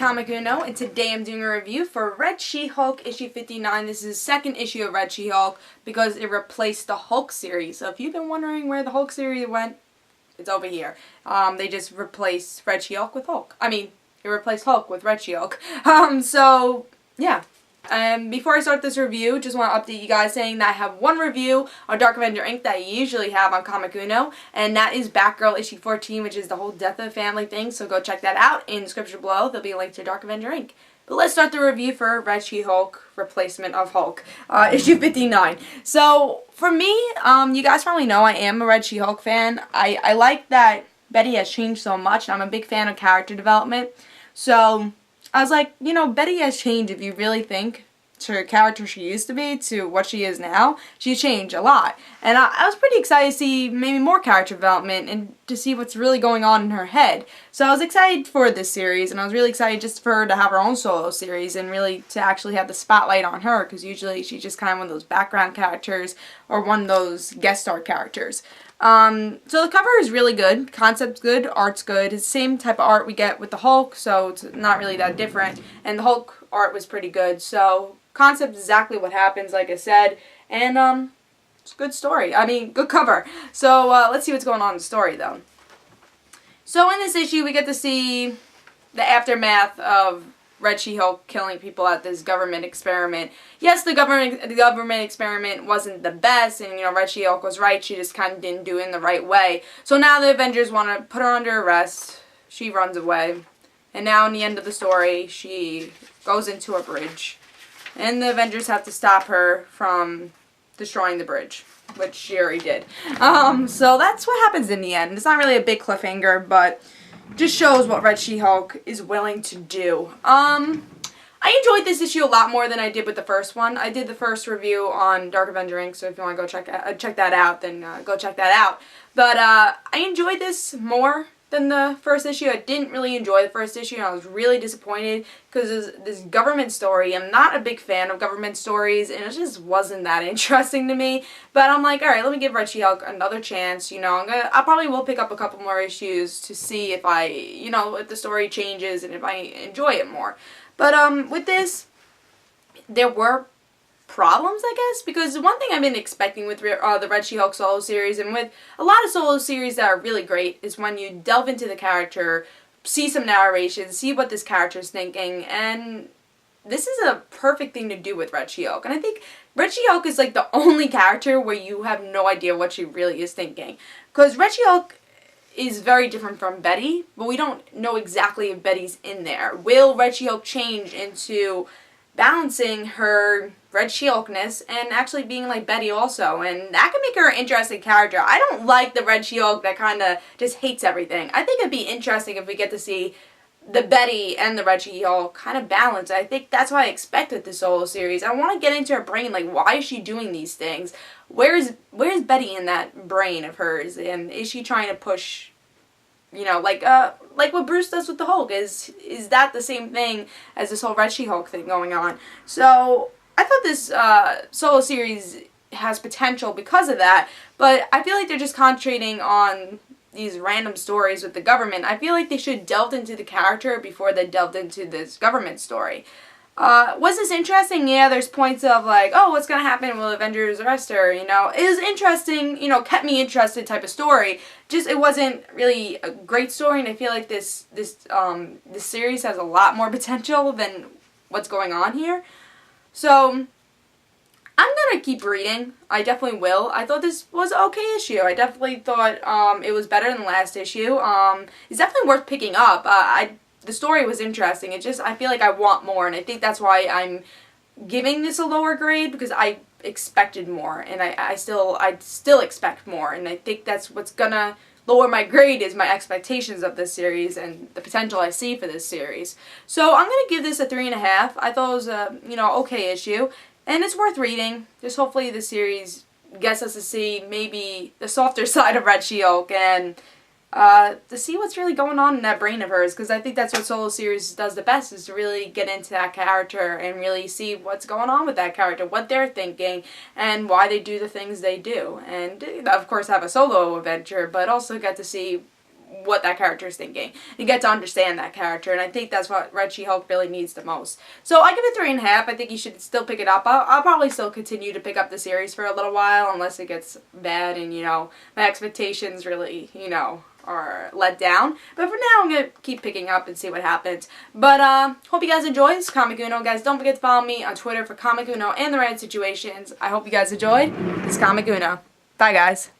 Comic Uno, and today I'm doing a review for Red She-Hulk issue 59. This is the second issue of Red She-Hulk because it replaced the Hulk series. So if you've been wondering where the Hulk series went, it's over here. They just replaced Red She-Hulk with Hulk. I mean, it replaced Hulk with Red She-Hulk. So, yeah. Before I start this review, just want to update you guys saying that I have one review on Dark Avenger Inc. that I usually have on Comic Uno, and that is Batgirl issue 14, which is the whole death of the family thing, so go check that out. In the description below, there'll be a link to Dark Avenger Inc. But let's start the review for Red She-Hulk, replacement of Hulk, issue 59. So, for me, you guys probably know I am a Red She-Hulk fan. I like that Betty has changed so much, and I'm a big fan of character development. So, I was like, you know, Betty has changed if you really think to her character she used to be to what she is now. She's changed a lot. And I was pretty excited to see maybe more character development and to see what's really going on in her head. So I was excited for this series, and I was really excited just for her to have her own solo series and really to actually have the spotlight on her, because usually she's just kind of one of those background characters or one of those guest star characters. So the cover is really good, concept's good, art's good. It's the same type of art we get with the Hulk, so it's not really that different. And the Hulk art was pretty good, so concept is exactly what happens, like I said. And it's a good story. I mean, good cover. So let's see what's going on in the story, though. So in this issue, we get to see the aftermath of Red She-Hulk killing people at this government experiment. Yes, the government experiment wasn't the best, and, you know, Red She-Hulk was right. She just kind of didn't do it in the right way. So now the Avengers want to put her under arrest. She runs away. And now in the end of the story, she goes into a bridge. And the Avengers have to stop her from destroying the bridge, which she already did. So that's what happens in the end. It's not really a big cliffhanger, but just shows what Red She-Hulk is willing to do. I enjoyed this issue a lot more than I did with the first one. I did the first review on Dark Avenger Inc., so if you want to go check that out, then go check that out. But I enjoyed this more than the first issue. I didn't really enjoy the first issue, and I was really disappointed because this government story, I'm not a big fan of government stories, and it just wasn't that interesting to me. But I'm like, alright, let me give Red She-Hulk another chance. You know, I probably will pick up a couple more issues to see if if the story changes and if I enjoy it more. But with this, there were problems, I guess, because one thing I've been expecting with the Red She-Hulk solo series, and with a lot of solo series that are really great, is when you delve into the character, see some narration, see what this character is thinking, and this is a perfect thing to do with Red She-Hulk. And I think Red She-Hulk is like the only character where you have no idea what she really is thinking, because Red She-Hulk is very different from Betty, but we don't know exactly if Betty's in there. Will Red She-Hulk change into balancing her Red She-Hulkness and actually being like Betty also, and that can make her an interesting character. I don't like the Red She-Hulk that kind of just hates everything. I think it'd be interesting if we get to see the Betty and the Red She-Hulk kind of balance. I think that's what I expect with the solo series. I want to get into her brain, like, why is she doing these things? Where's Betty in that brain of hers, and is she trying to push, you know, like what Bruce does with the Hulk? Is that the same thing as this whole Red She-Hulk thing going on? So I thought this solo series has potential because of that, but I feel like they're just concentrating on these random stories with the government. I feel like they should delve into the character before they delved into this government story. Was this interesting? Yeah, there's points of like, oh, what's gonna happen? Will Avengers arrest her? You know, it was interesting, you know, kept me interested type of story. Just, it wasn't really a great story, and I feel like this series has a lot more potential than what's going on here. So I'm gonna keep reading. I definitely will. I thought this was an okay issue. I definitely thought it was better than the last issue. It's definitely worth picking up. The story was interesting. It just, I feel like I want more, and I think that's why I'm giving this a lower grade, because I expected more, and I still expect more, and I think that's what's gonna lower my grade, is my expectations of this series and the potential I see for this series. So I'm gonna give this a 3.5. I thought it was a, you know, okay issue, and it's worth reading. Just hopefully the series gets us to see maybe the softer side of Red She-Hulk, and to see what's really going on in that brain of hers, because I think that's what solo series does the best, is to really get into that character and really see what's going on with that character, what they're thinking, and why they do the things they do. And, of course, have a solo adventure, but also get to see what that character is thinking. You get to understand that character, and I think that's what Red She-Hulk really needs the most. So I give it 3.5. I think you should still pick it up. I'll probably still continue to pick up the series for a little while, unless it gets bad and, you know, my expectations really, you know, are let down. But for now, I'm going to keep picking up and see what happens. But, hope you guys enjoy. This is Comic Uno. Guys, don't forget to follow me on Twitter for Comic Uno and the Reddit situations. I hope you guys enjoyed. This is Comic Uno. Bye, guys.